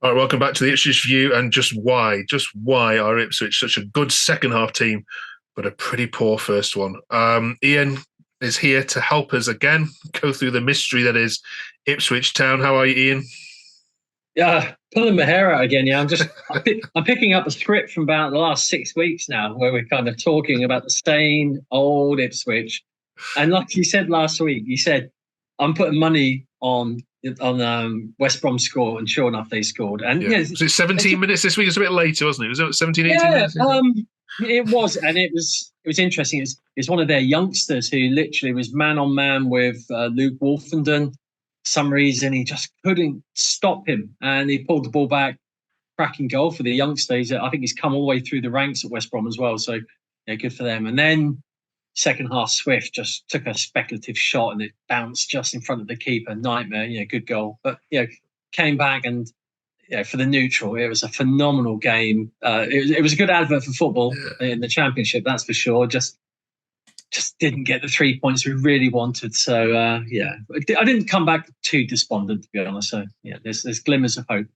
All right, welcome back to the Ipswich View. And just why are Ipswich such a good second half team, but a pretty poor first one? Iain is here to help us again go through the mystery that is Ipswich Town. How are you, Iain? Yeah, pulling my hair out again. Yeah, I'm picking up a script from about the last 6 weeks now, where we're kind of talking about the same old Ipswich. And like you said last week, you said I'm putting money on West Brom score, and sure enough, they scored. And Yeah. yeah, Was it it's, 17 minutes this week? It was a bit later, wasn't it? Was it 17, 18 yeah, minutes? it was, and it was interesting. It's one of their youngsters who literally was man on man with Luke Wolfenden. For some reason, he just couldn't stop him, and he pulled the ball back. Cracking goal for the youngsters. I think he's come all the way through the ranks at West Brom as well. So yeah, good for them. And then second half, Swift just took a speculative shot and it bounced just in front of the keeper. Nightmare. Good goal. But came back and for the neutral, it was a phenomenal game. It was a good advert for football in the Championship, that's for sure. Just didn't get the 3 points we really wanted. So I didn't come back too despondent, to be honest. So yeah, there's glimmers of hope.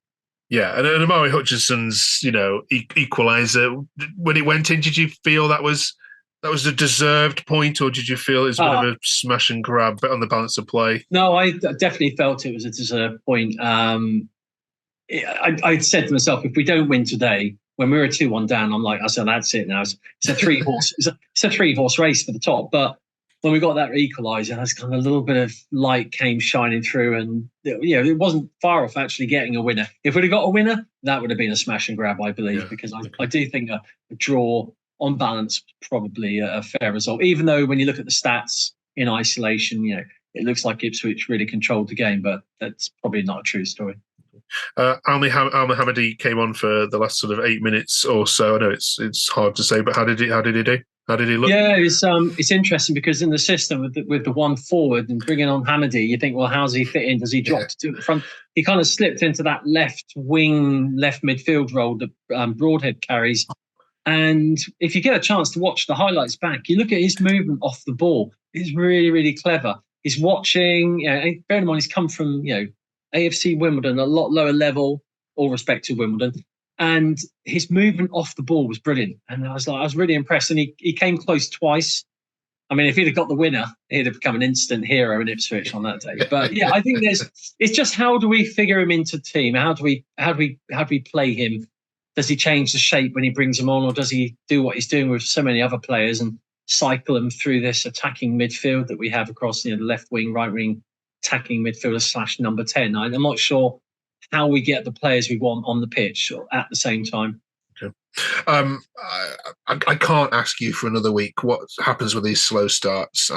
Yeah, and Amari Hutchinson's, equaliser, when it went in, did you feel that was a deserved point, or did you feel it was a bit of a smash and grab on the balance of play? No, I definitely felt it was a deserved point. I said to myself, if we don't win today, when we were 2-1 down, I said, that's it now. It's a three horse race for the top. But when we got that equaliser, that's kind of a little bit of light came shining through, and it wasn't far off actually getting a winner. If we'd have got a winner, that would have been a smash and grab, I believe, because I do think a draw on balance was probably a fair result. Even though when you look at the stats in isolation, it looks like Ipswich really controlled the game, but that's probably not a true story. Al Mohammadi came on for the last sort of 8 minutes or so. I know it's hard to say, but how did he do? How did he look? Yeah, it's interesting because in the system with the one forward and bringing on Hamady, you think, well, how's he fit in? Does he drop to the front? He kind of slipped into that left wing, left midfield role that Broadhead carries. And if you get a chance to watch the highlights back, you look at his movement off the ball. It's really, really clever. He's watching. Bear in mind, he's come from AFC Wimbledon, a lot lower level. All respect to Wimbledon. And his movement off the ball was brilliant. And I was really impressed. And he came close twice. I mean, if he'd have got the winner, he'd have become an instant hero in Ipswich on that day. But yeah, I think it's just how do we figure him into the team? How do we play him? Does he change the shape when he brings him on, or does he do what he's doing with so many other players and cycle them through this attacking midfield that we have across the left wing, right wing, attacking midfielder / number 10? I'm not sure how we get the players we want on the pitch at the same time. Okay. I can't ask you for another week what happens with these slow starts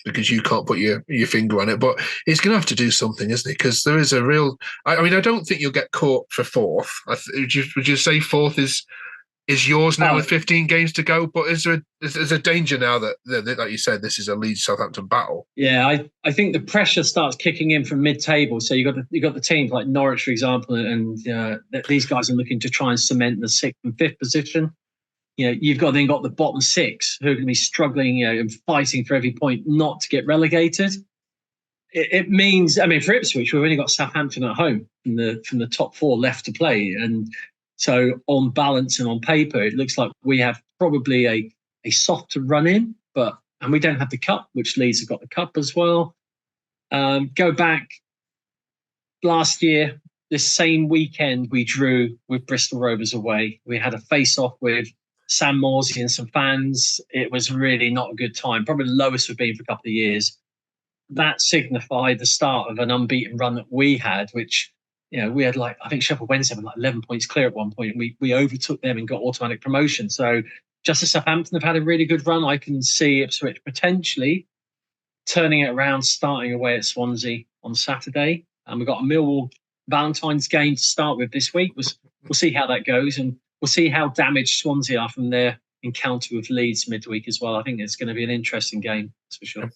because you can't put your finger on it, but he's going to have to do something, isn't he? Because there is a real. I mean, I don't think you'll get caught for fourth. Would you say fourth is yours now with 15 games to go? But is there a danger now that, like you said, this is a Leeds Southampton battle? Yeah, I think the pressure starts kicking in from mid-table. So you got the teams like Norwich, for example, and these guys are looking to try and cement the 6th and 5th position. You've got the bottom 6 who are going to be struggling, and fighting for every point not to get relegated. It means, I mean, for Ipswich, we've only got Southampton at home from the top 4 left to play, and so on balance and on paper, it looks like we have probably a softer run in, and we don't have the cup, which Leeds have got the cup as well. Go back last year, this same weekend, we drew with Bristol Rovers away. We had a face-off with Sam Morsey and some fans. It was really not a good time, probably the lowest we've been for a couple of years. That signified the start of an unbeaten run that we had, which we had I think Sheffield Wednesday were 11 points clear at one point. We overtook them and got automatic promotion. So just as Southampton have had a really good run, I can see Ipswich potentially turning it around, starting away at Swansea on Saturday. And we've got a Millwall Valentine's game to start with this week. We'll see how that goes, and we'll see how damaged Swansea are from their encounter with Leeds midweek as well. I think it's going to be an interesting game, that's for sure.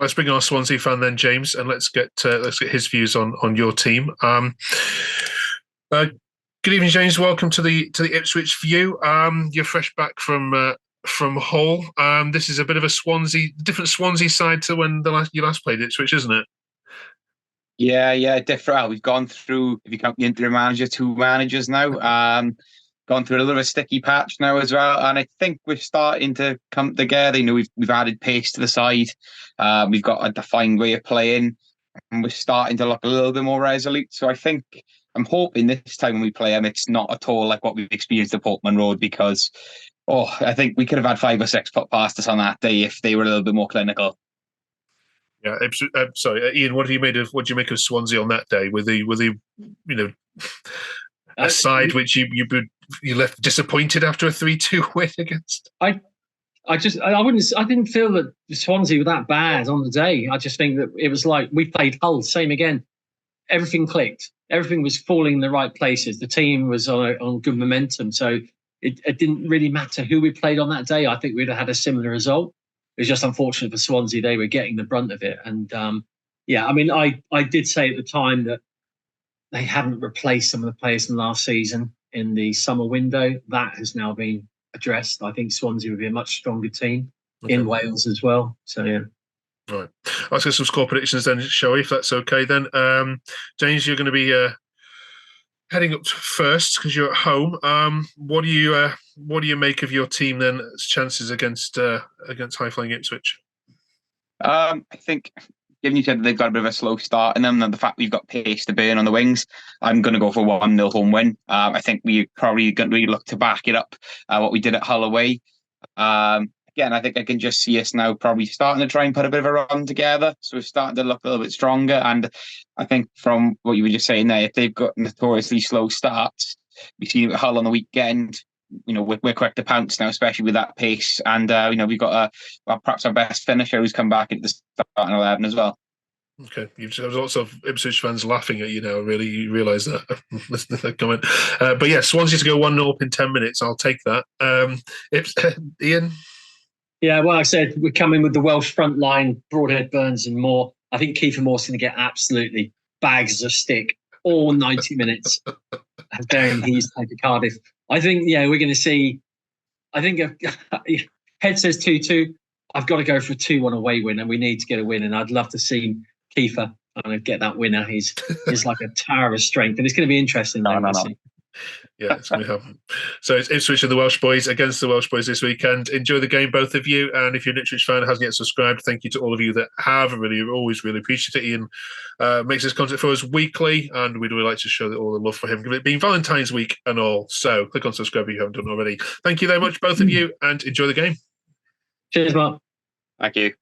Let's bring our Swansea fan then, James, and let's get his views on your team. Good evening, James. Welcome to the Ipswich View. You're fresh back from Hull. This is a bit of a different Swansea side to when you last played Ipswich, isn't it? Yeah, different. Well, we've gone through, if you count the interim manager, 2 managers now. Gone through a little bit of a sticky patch now as well, and I think we're starting to come together. We've added pace to the side. We've got a defined way of playing, and we're starting to look a little bit more resolute. So I'm hoping this time when we play them, it's not at all like what we've experienced at Portman Road, because I think we could have had 5 or 6 put past us on that day if they were a little bit more clinical. Yeah, sorry, Iain. What do you make of Swansea on that day? Were they a side which you left disappointed after a 3-2 win against? I didn't feel that Swansea were that bad on the day. I just think that it was like we played Hull, same again. Everything clicked. Everything was falling in the right places. The team was on good momentum. So it didn't really matter who we played on that day. I think we'd have had a similar result. It was just unfortunate for Swansea. They were getting the brunt of it. And I did say at the time that they hadn't replaced some of the players from last season in the summer window. That has now been addressed. I think Swansea would be a much stronger team in Wales as well. So, yeah. Right. Let's get some score predictions then, shall we, if that's okay then. James, you're going to be heading up first because you're at home. What do you make of your team then? Chances against high flying Ipswich? I think, given you said that they've got a bit of a slow start in them, and the fact we've got pace to burn on the wings, I'm going to go for 1-0 home win. I think we probably going to really look to back it up what we did at Hull away. Again, I think I can just see us now probably starting to try and put a bit of a run together. So we're starting to look a little bit stronger. And I think from what you were just saying there, if they've got notoriously slow starts, we've seen it with Hull on the weekend. We're quick to pounce now, especially with that pace. And we've got perhaps our best finisher who's come back at the starting 11 as well. Okay, there's lots of Ipswich fans laughing at you now. Really, you realise that? Listening to that comment. But yeah, Swansea to go 1-0 up in 10 minutes. I'll take that. Iain. Yeah, well, I said we're coming with the Welsh front line, Broadhead, Burns, and Moore. I think Kiefer Moore's going to get absolutely bags of stick all 90 minutes. Bearing he's played to Cardiff. I think, we're going to see. I think Head says 2-2. I've got to go for a 2-1 away win, and we need to get a win. And I'd love to see Kiefer get that winner. He's like a tower of strength, and it's going to be interesting. No. Yeah, it's going to happen. So it's Ipswich and the Welsh boys against the Welsh boys this weekend. Enjoy the game, both of you. And if you're an Ipswich fan and hasn't yet subscribed, thank you to all of you that have. Always really appreciate it. Iain makes this content for us weekly, and we'd really like to show all the love for him, it being Valentine's week and all. So click on subscribe if you haven't done already. Thank you very much, both of you, and enjoy the game. Cheers, Mark. Thank you.